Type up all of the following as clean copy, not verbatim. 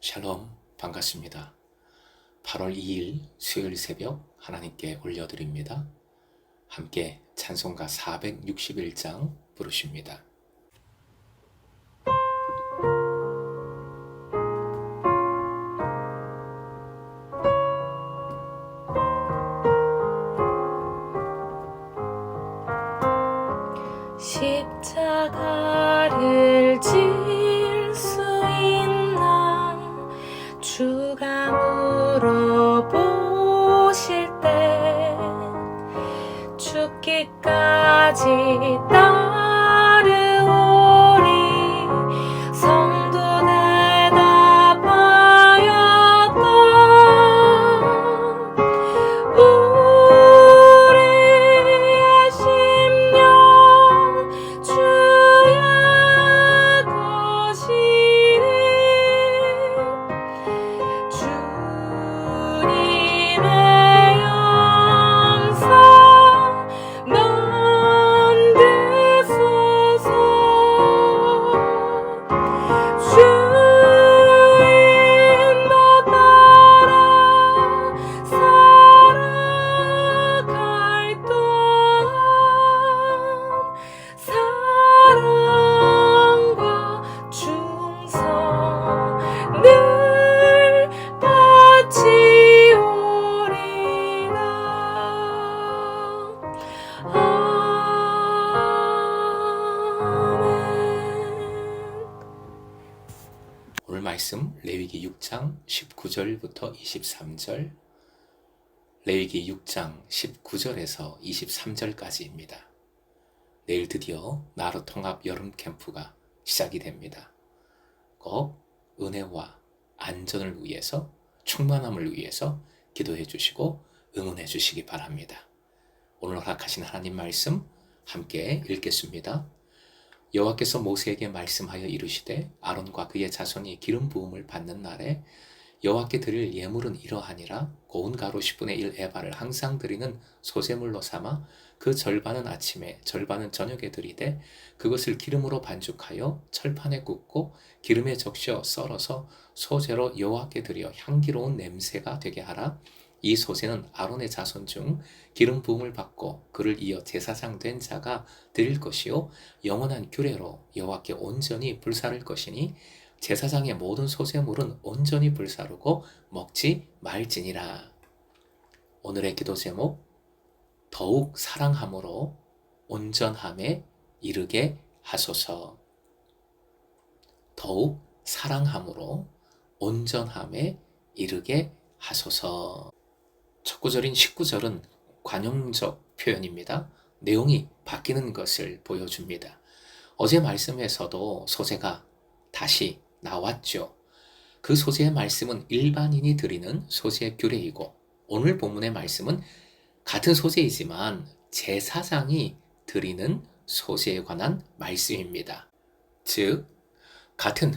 샬롬, 반갑습니다. 8월 2일 수요일 새벽 하나님께 올려드립니다. 함께 찬송가 461장 부르십니다. 십자가를 질 수 있나 주가 물어보실 때 죽기까지 따르오리. 성도 대답하였다. 우리의 심령 주의 것이니 주님의 영상 만드소서. 주인도 따라 살아갈 동안 사랑과 충성 늘 바치오리라. 아멘. 오늘 말씀 레위기 6장 19절부터 23절, 레위기 6장 19절에서 23절까지입니다. 내일 드디어 나루 통합 여름 캠프가 시작이 됩니다. 꼭 은혜와 안전을 위해서, 충만함을 위해서 기도해 주시고 응원해 주시기 바랍니다. 오늘 허락하신 하나님 말씀 함께 읽겠습니다. 여호와께서 모세에게 말씀하여 이르시되 아론과 그의 자손이 기름 부음을 받는 날에 여호와께 드릴 예물은 이러하니라. 고운 가루 10분의 1 에바를 항상 드리는 소제물로 삼아 그 절반은 아침에 절반은 저녁에 드리되 그것을 기름으로 반죽하여 철판에 굽고 기름에 적셔 썰어서 소제로 여호와께 드려 향기로운 냄새가 되게 하라. 이 소제는 아론의 자손 중 기름 부음을 받고 그를 이어 제사장 된 자가 드릴 것이요 영원한 규례로 여호와께 온전히 불사를 것이니 제사장의 모든 소제물은 온전히 불사르고 먹지 말지니라. 오늘의 기도 제목, 더욱 사랑함으로 온전함에 이르게 하소서. 더욱 사랑함으로 온전함에 이르게 하소서. 첫 구절인 19절은 관용적 표현입니다. 내용이 바뀌는 것을 보여줍니다. 어제 말씀에서도 소제가 다시 나왔죠. 그 소제의 말씀은 일반인이 드리는 소제 규례이고 오늘 본문의 말씀은 같은 소제이지만 제사장이 드리는 소제에 관한 말씀입니다. 즉 같은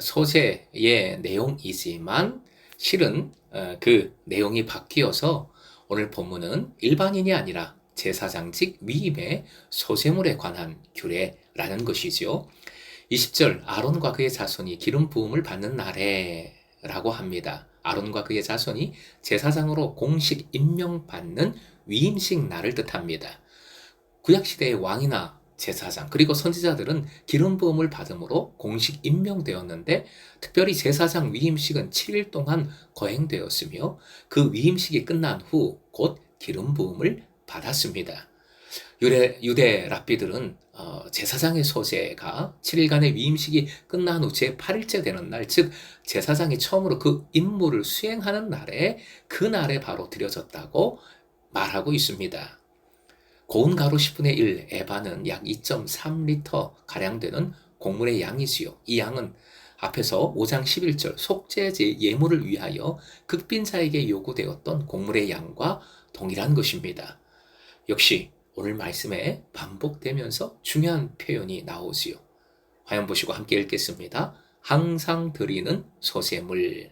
소제의 내용이지만 실은 그 내용이 바뀌어서 오늘 본문은 일반인이 아니라 제사장직 위임의 소제물에 관한 규례라는 것이죠. 20절 아론과 그의 자손이 기름 부음을 받는 날에 라고 합니다. 아론과 그의 자손이 제사장으로 공식 임명받는 위임식 날을 뜻합니다. 구약시대의 왕이나 제사장 그리고 선지자들은 기름 부음을 받음으로 공식 임명되었는데 특별히 제사장 위임식은 7일 동안 거행되었으며 그 위임식이 끝난 후 곧 기름 부음을 받았습니다. 유대 랍비들은 제사장의 소제가 7일간의 위임식이 끝난 후 제8일째 되는 날, 즉 제사장이 처음으로 그 임무를 수행하는 날에 그 날에 바로 드려졌다고 말하고 있습니다. 고운 가루 10분의 1 에바는 약 2.3리터 가량 되는 곡물의 양이지요. 이 양은 앞에서 5장 11절 속죄제 예물을 위하여 극빈자에게 요구되었던 곡물의 양과 동일한 것입니다. 역시 오늘 말씀에 반복되면서 중요한 표현이 나오지요. 화면 보시고 함께 읽겠습니다. 항상 드리는 소제물.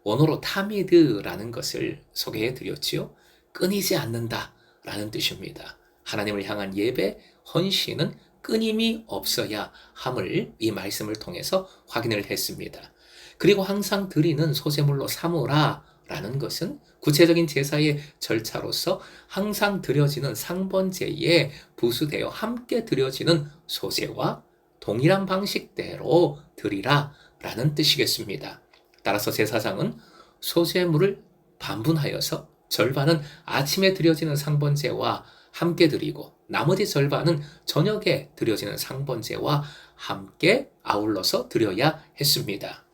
원어로 타미드라는 것을 소개해 드렸지요. 끊이지 않는다 라는 뜻입니다. 하나님을 향한 예배, 헌신은 끊임이 없어야 함을 이 말씀을 통해서 확인을 했습니다. 그리고 항상 드리는 소제물로 삼으라 라는 것은 구체적인 제사의 절차로서 항상 드려지는 상번제에 부수되어 함께 드려지는 소제와 동일한 방식대로 드리라 라는 뜻이겠습니다. 따라서 제사장은 소제물을 반분하여서 절반은 아침에 드려지는 상번제와 함께 드리고 나머지 절반은 저녁에 드려지는 상번제와 함께 아울러서 드려야 했습니다.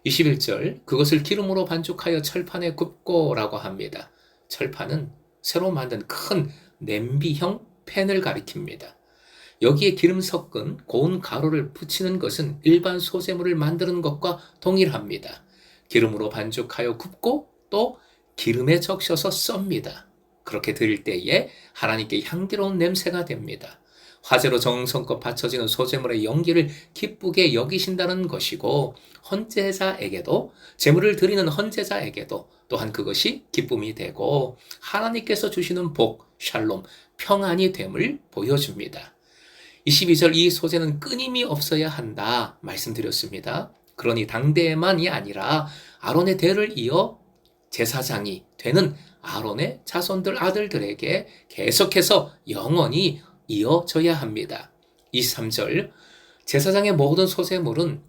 21절, 그것을 기름으로 반죽하여 철판에 굽고 라고 합니다. 철판은 새로 만든 큰 냄비형 팬을 가리킵니다. 여기에 기름 섞은 고운 가루를 붙이는 것은 일반 소제물을 만드는 것과 동일합니다. 기름으로 반죽하여 굽고 또 기름에 적셔서 썹니다. 그렇게 드릴 때에 하나님께 향기로운 냄새가 됩니다. 화제로 정성껏 바쳐지는 소제물의 연기를 기쁘게 여기신다는 것이고 헌제자에게도 제물을 드리는 헌제자에게도 또한 그것이 기쁨이 되고 하나님께서 주시는 복, 샬롬, 평안이 됨을 보여줍니다. 22절 이 소제는 끊임이 없어야 한다 말씀드렸습니다. 그러니 당대만이 아니라 아론의 대를 이어 제사장이 되는 아론의 자손들 아들들에게 계속해서 영원히 이어져야 합니다. 23절 제사장의 모든 소제물은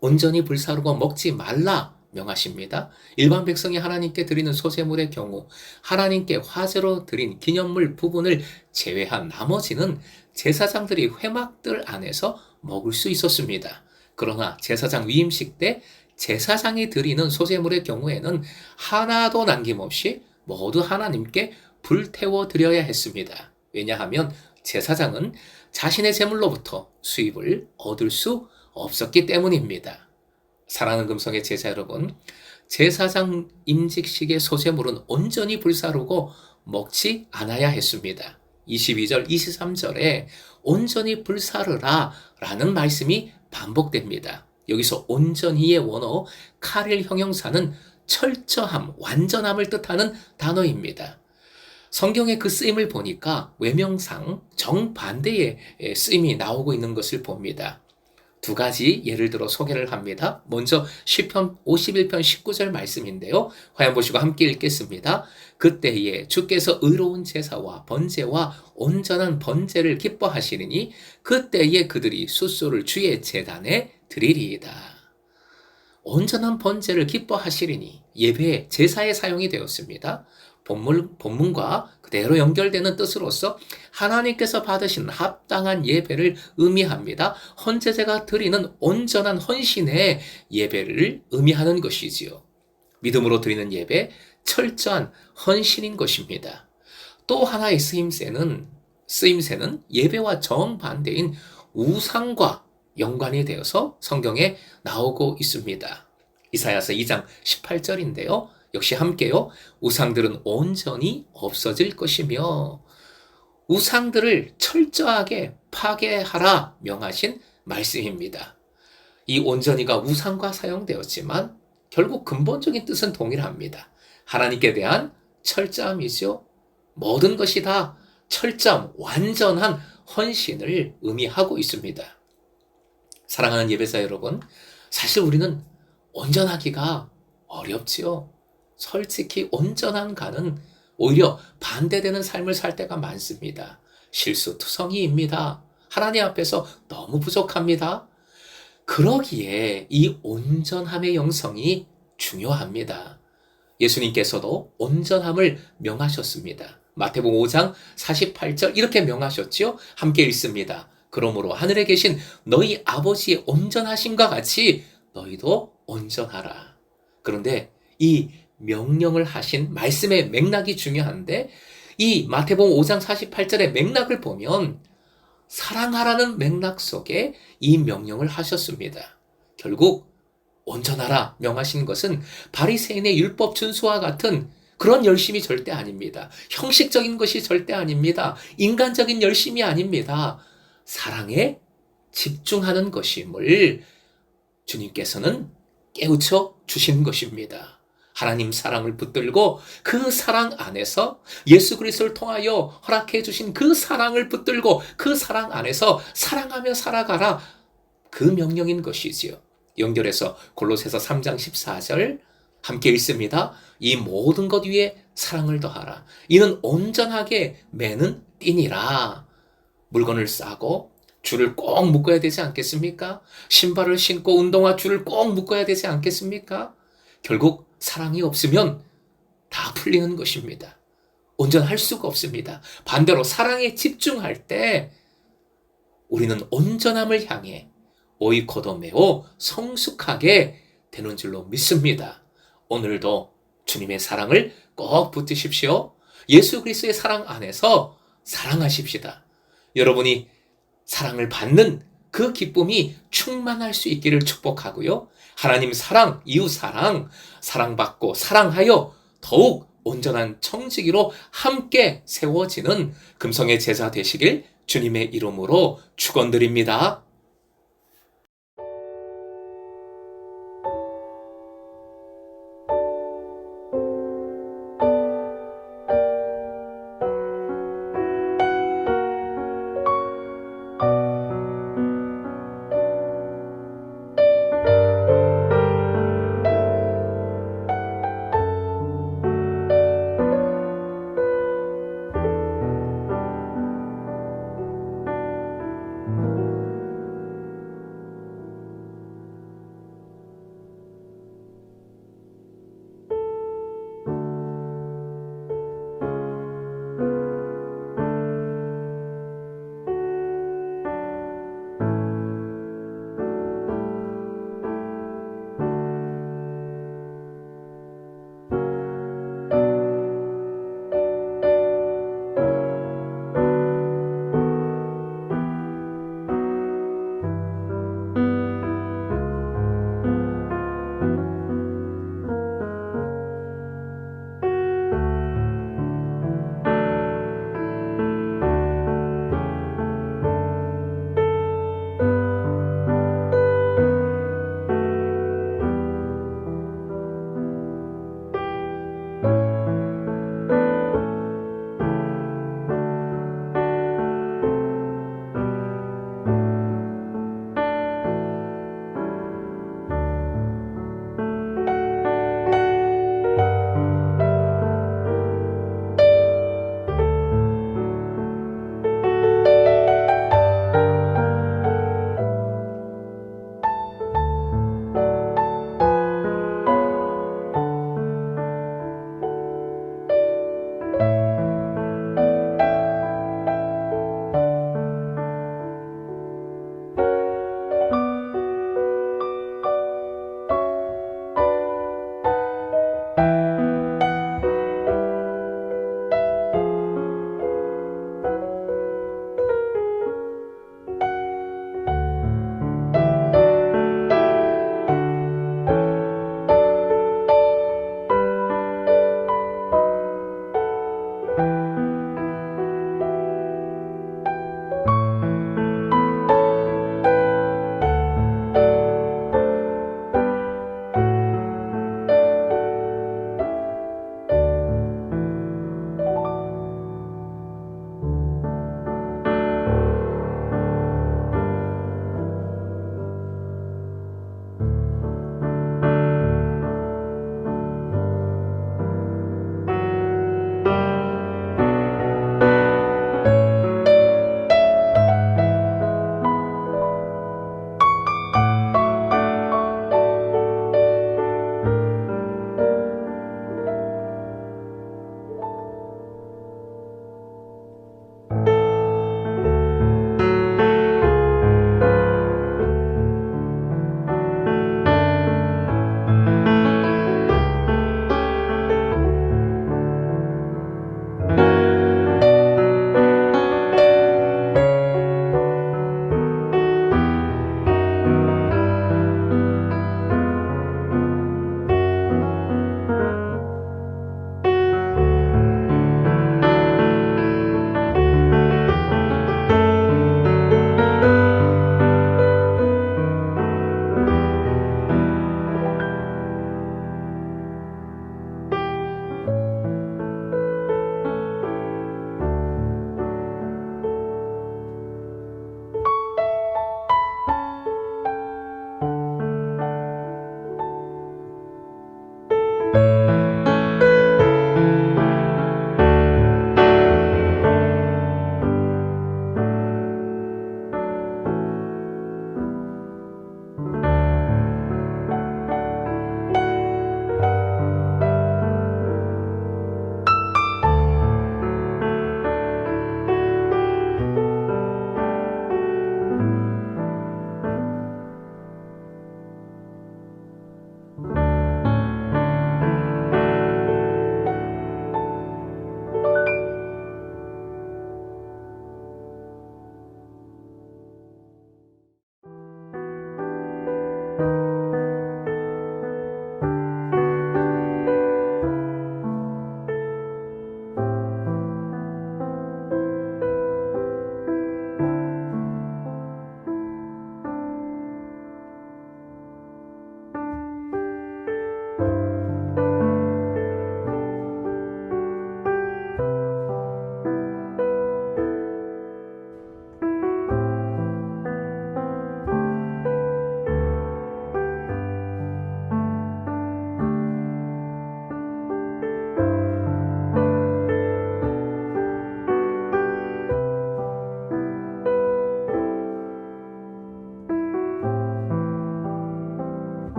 온전히 불사르고 먹지 말라 명하십니다. 일반 백성이 하나님께 드리는 소제물의 경우 하나님께 화제로 드린 기념물 부분을 제외한 나머지는 제사장들이 회막들 안에서 먹을 수 있었습니다. 그러나 제사장 위임식 때 제사장이 드리는 소제물의 경우에는 하나도 남김없이 모두 하나님께 불태워 드려야 했습니다. 왜냐하면 제사장은 자신의 제물로부터 수입을 얻을 수 없었기 때문입니다. 사랑하는 금성의 제자 여러분, 제사장 임직식의 소제물은 온전히 불사르고 먹지 않아야 했습니다. 22절, 23절에 온전히 불사르라 라는 말씀이 반복됩니다. 여기서 온전히의 원어 카릴 형용사는 철저함, 완전함을 뜻하는 단어입니다. 성경의 그 쓰임을 보니까 외명상 정반대의 쓰임이 나오고 있는 것을 봅니다. 두 가지 예를 들어 소개를 합니다. 먼저 시편 51편 19절 말씀인데요. 화면 보시고 함께 읽겠습니다. 그때에 주께서 의로운 제사와 번제와 온전한 번제를 기뻐하시리니 그때에 그들이 숫소를 주의 제단에 드리리이다. 온전한 번제를 기뻐하시리니 예배, 제사에 사용이 되었습니다. 본문과 그대로 연결되는 뜻으로서 하나님께서 받으신 합당한 예배를 의미합니다. 헌제제가 드리는 온전한 헌신의 예배를 의미하는 것이지요. 믿음으로 드리는 예배, 철저한 헌신인 것입니다. 또 하나의 쓰임새는 예배와 정반대인 우상과 연관이 되어서 성경에 나오고 있습니다. 이사야서 2장 18절인데요. 역시 함께요. 우상들은 온전히 없어질 것이며 우상들을 철저하게 파괴하라 명하신 말씀입니다. 이 온전히가 우상과 사용되었지만 결국 근본적인 뜻은 동일합니다. 하나님께 대한 철저함이죠. 모든 것이 다 철저함, 완전한 헌신을 의미하고 있습니다. 사랑하는 예배자 여러분, 사실 우리는 온전하기가 어렵지요. 솔직히 온전한가는 오히려 반대되는 삶을 살 때가 많습니다. 실수투성이입니다. 하나님 앞에서 너무 부족합니다. 그러기에 이 온전함의 영성이 중요합니다. 예수님께서도 온전함을 명하셨습니다. 마태복음 5장 48절 이렇게 명하셨지요. 함께 읽습니다. 그러므로 하늘에 계신 너희 아버지의 온전하심과 같이 너희도 온전하라. 그런데 이 명령을 하신 말씀의 맥락이 중요한데 이 마태복음 5장 48절의 맥락을 보면 사랑하라는 맥락 속에 이 명령을 하셨습니다. 결국 온전하라 명하신 것은 바리새인의 율법 준수와 같은 그런 열심이 절대 아닙니다. 형식적인 것이 절대 아닙니다. 인간적인 열심이 아닙니다. 사랑에 집중하는 것임을 주님께서는 깨우쳐 주시는 것입니다. 하나님 사랑을 붙들고 그 사랑 안에서 예수 그리스도를 통하여 허락해 주신 그 사랑을 붙들고 그 사랑 안에서 사랑하며 살아가라. 그 명령인 것이지요. 연결해서 골로새서 3장 14절 함께 읽습니다. 이 모든 것 위에 사랑을 더하라. 이는 온전하게 매는 띠니라. 물건을 싸고 줄을 꼭 묶어야 되지 않겠습니까? 신발을 신고 운동화 줄을 꼭 묶어야 되지 않겠습니까? 결국 사랑이 없으면 다 풀리는 것입니다. 온전할 수가 없습니다. 반대로 사랑에 집중할 때 우리는 온전함을 향해 옳고도 매우 성숙하게 되는 줄로 믿습니다. 오늘도 주님의 사랑을 꼭 붙드십시오. 예수 그리스도의 사랑 안에서 사랑하십시다. 여러분이 사랑을 받는 그 기쁨이 충만할 수 있기를 축복하고요. 하나님 사랑, 이웃 사랑, 사랑받고 사랑하여 더욱 온전한 청지기로 함께 세워지는 금성의 제자 되시길 주님의 이름으로 축원드립니다.